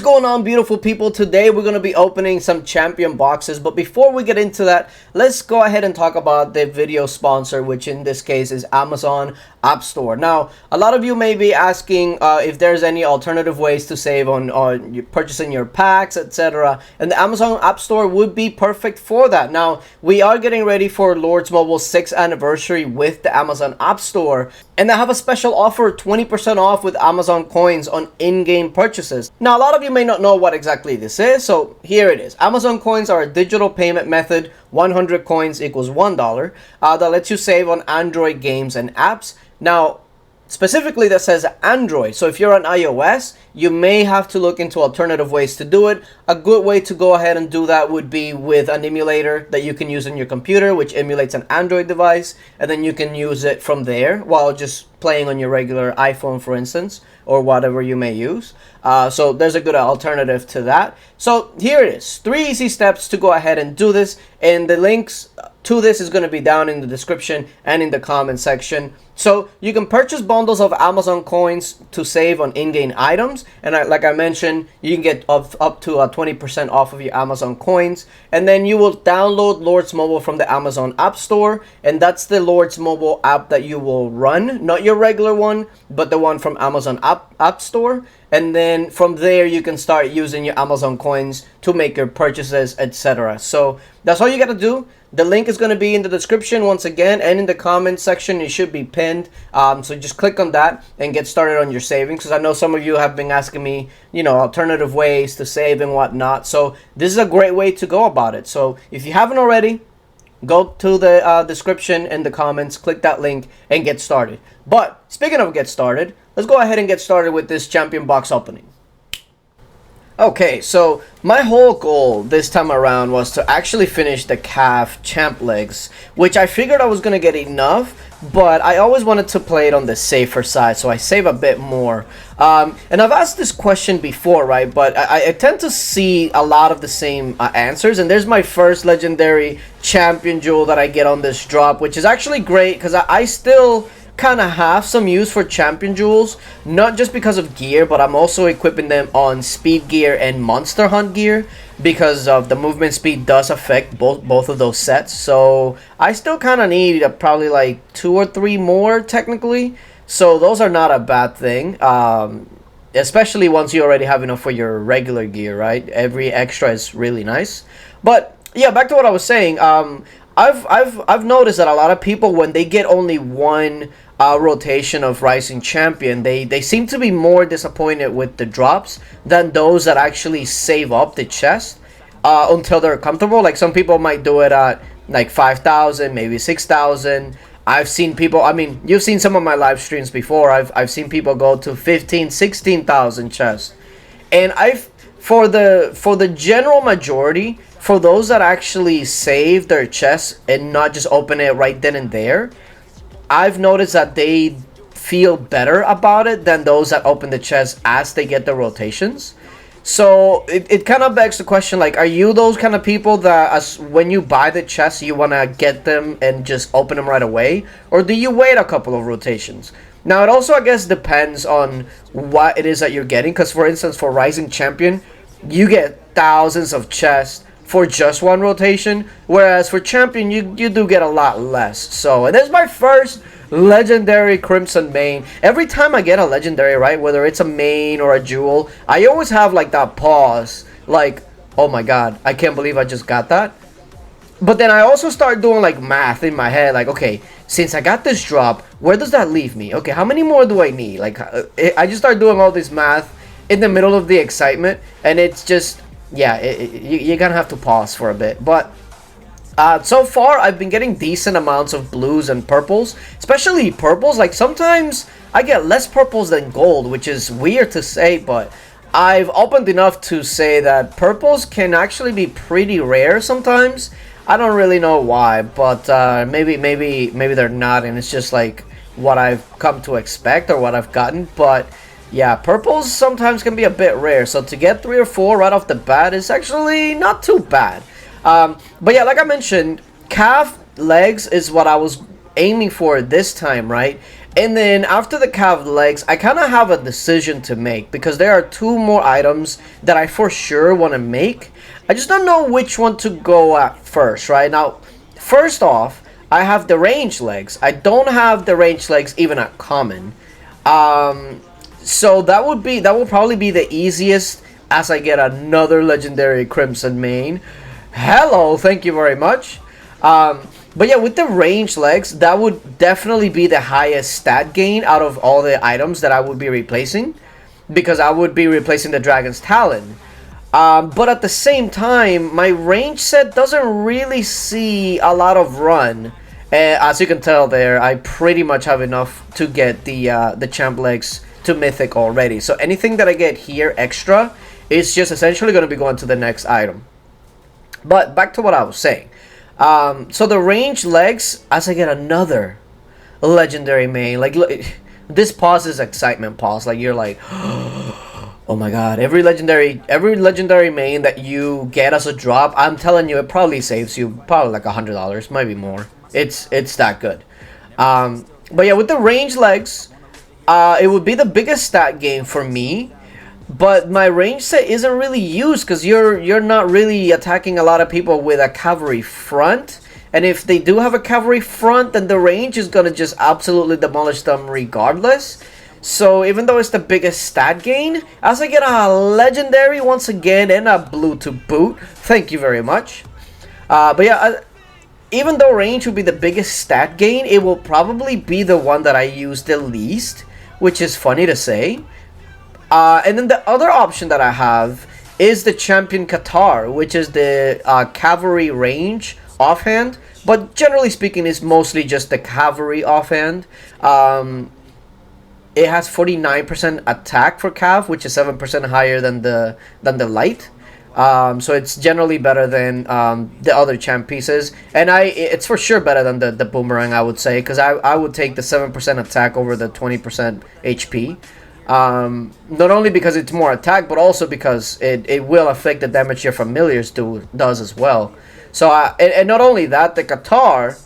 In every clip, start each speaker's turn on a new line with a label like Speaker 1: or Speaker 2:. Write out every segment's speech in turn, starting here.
Speaker 1: What's going on, beautiful people? Today we're going to be opening some champion boxes, but before we get into that, let's go ahead and talk about the video sponsor, which in this case is Amazon Appstore. Now, a lot of you may be asking if there's any alternative ways to save on purchasing your packs, etc. And the Amazon Appstore would be perfect for that. Now, we are getting ready for Lords Mobile's 6th anniversary with the Amazon Appstore, and they have a special offer, 20% off with Amazon coins on in-game purchases. Now, a lot of you may not know what exactly this is, so here it is. Amazon coins are a digital payment method. 100 coins equals $1 that lets you save on Android games and apps. Now, specifically that says Android, so if you're on iOS, you may have to look into alternative ways to do it. A good way to go ahead and do that would be with an emulator that you can use on your computer, which emulates an Android device, and then you can use it from there while just playing on your regular iPhone, for instance, or whatever you may use. So there's a good alternative to that. So here it is, 3 easy steps to go ahead and do this, and the links to this is going to be down in the description and in the comment section. So you can purchase bundles of Amazon coins to save on in-game items, and like I mentioned, you can get up to 20% off of your Amazon coins. And then you will download Lords Mobile from the Amazon App Store, and that's the Lords Mobile app that you will run, not your regular one, but the one from Amazon App Store. And then from there you can start using your Amazon coins to make your purchases, etc. So that's all you got to do. The link is going to be in the description once again, and in the comment section it should be pinned. So just click on that and get started on your savings, because I know some of you have been asking me, alternative ways to save and whatnot. So this is a great way to go about it. So if you haven't already, go to the description and the comments, click that link and get started. But speaking of get started, let's go ahead and get started with this champion box opening. Okay, so my whole goal this time around was to actually finish the calf champ legs, which I figured I was going to get enough, but I always wanted to play it on the safer side, so I save a bit more. And I've asked this question before, right, but I tend to see a lot of the same answers, and there's my first legendary champion jewel that I get on this drop, which is actually great because I still kind of have some use for champion jewels, not just because of gear, but I'm also equipping them on speed gear and monster hunt gear, because of the movement speed does affect both of those sets. So I still kind of need probably like 2 or 3 more technically, so those are not a bad thing, especially once you already have enough for your regular gear, right? Every extra is really nice. But yeah, back to what I was saying. I've noticed that a lot of people, when they get only one rotation of Rising Champion, they seem to be more disappointed with the drops than those that actually save up the chest until they're comfortable. Like some people might do it at like 5,000, maybe 6,000. I've seen people, I mean, you've seen some of my live streams before. I've seen people go to 15, 16,000 chests. And for the general majority, for those that actually save their chests and not just open it right then and there, I've noticed that they feel better about it than those that open the chest as they get the rotations. So it kind of begs the question, like, are you those kind of people that when you buy the chest, you want to get them and just open them right away? Or do you wait a couple of rotations? Now, it also, I guess, depends on what it is that you're getting. Because, for instance, for Rising Champion, you get thousands of chests for just one rotation, whereas for Champion you do get a lot less. So, and this is my first legendary Crimson main. Every time I get a legendary, right, whether it's a main or a jewel, I always have like that pause, like, oh my god, I can't believe I just got that. But then I also start doing like math in my head, like, okay, since I got this drop, where does that leave me? Okay, how many more do I need? Like, I just start doing all this math in the middle of the excitement, and it's just, yeah, you're gonna have to pause for a bit. But so far I've been getting decent amounts of blues and purples, especially purples. Like sometimes I get less purples than gold, which is weird to say, but I've opened enough to say that purples can actually be pretty rare sometimes. I don't really know why, but maybe they're not, and it's just like what I've come to expect or what I've gotten. But yeah, purples sometimes can be a bit rare, so to get 3 or 4 right off the bat is actually not too bad. But yeah, like I mentioned, calf legs is what I was aiming for this time, right? And then after the calf legs, I kind of have a decision to make because there are two more items that I for sure want to make. I just don't know which one to go at first, right? Now, first off, I have the range legs. I don't have the range legs even at common. So that would probably be the easiest as I get another legendary Crimson Mane. Hello, thank you very much. But yeah, with the range legs, that would definitely be the highest stat gain out of all the items that I would be replacing, because I would be replacing the Dragon's Talon. But at the same time, my range set doesn't really see a lot of run. As you can tell there, I pretty much have enough to get the champ legs to mythic already. So anything that I get here extra is just essentially going to be going to the next item. But back to what I was saying. So the range legs, as I get another legendary main, like look, this pause is excitement pause. Like you're like, oh my god, every legendary main that you get as a drop, I'm telling you, it probably saves you probably like $100, maybe more. It's that good. But yeah, with the range legs, it would be the biggest stat gain for me. But my range set isn't really used because you're not really attacking a lot of people with a cavalry front. And if they do have a cavalry front, then the range is going to just absolutely demolish them regardless. So even though it's the biggest stat gain, as I get a legendary once again and a blue to boot, thank you very much. But yeah, even though range would be the biggest stat gain, it will probably be the one that I use the least, which is funny to say. And then the other option that I have is the Champion Qatar, which is the cavalry range offhand. But generally speaking, it's mostly just the cavalry offhand. It has 49% attack for cav, which is 7% higher than the light. So it's generally better than the other champ pieces, and it's for sure better than the boomerang, I would say, because I would take the 7% attack over the 20% HP. Not only because it's more attack, but also because it will affect the damage your familiars does as well. So and not only that, the Qatar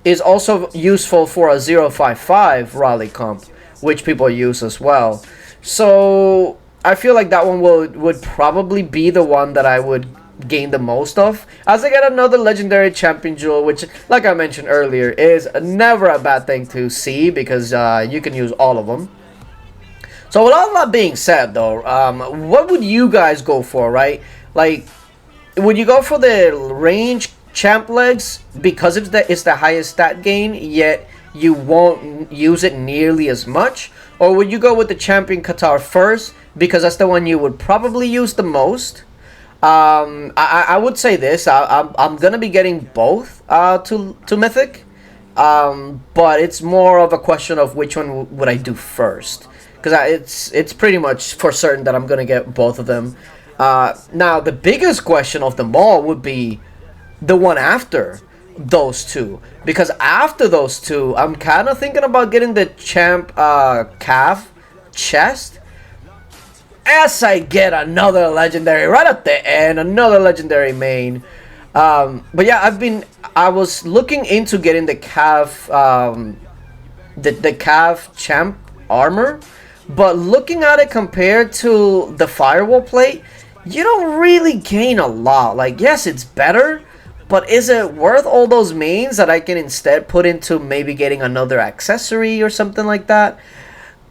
Speaker 1: is also useful for a 055 rally comp, which people use as well. So I feel like that one would probably be the one that I would gain the most of, as I get another legendary champion jewel, which, like I mentioned earlier, is never a bad thing to see because you can use all of them. So with all that being said, though, what would you guys go for, right? Like, would you go for the range champ legs because it's the highest stat gain, yet you won't use it nearly as much? Or would you go with the Champion Qatar first because that's the one you would probably use the most? I would say this. I'm going to be getting both to Mythic. But it's more of a question of which one would I do first. Because it's pretty much for certain that I'm going to get both of them. Now, the biggest question of them all would be the one after those two. Because after those two, I'm kind of thinking about getting the Champ Calf chest. As I get another legendary right at the end, another legendary main. But yeah, I was looking into getting the Calf, the Calf Champ armor. But looking at it compared to the Firewall plate, you don't really gain a lot. Like, yes, it's better, but is it worth all those mains that I can instead put into maybe getting another accessory or something like that?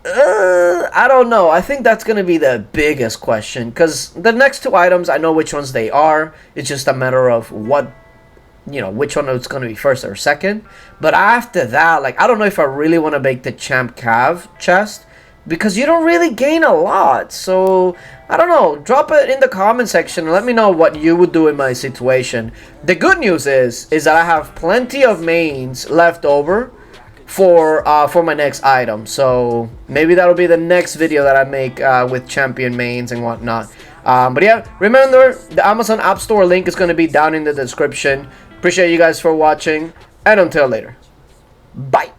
Speaker 1: I don't know. I think that's going to be the biggest question, because the next two items, I know which ones they are. It's just a matter of which one is going to be first or second. But after that, like, I don't know if I really want to make the Champ Cav chest, because you don't really gain a lot. So I don't know, drop it in the comment section and let me know what you would do in my situation. The good news is that I have plenty of mains left over for my next item, so maybe that'll be the next video that I make with champion mains and whatnot. But yeah, remember, the Amazon App Store link is going to be down in the description. Appreciate you guys for watching, and until later, bye.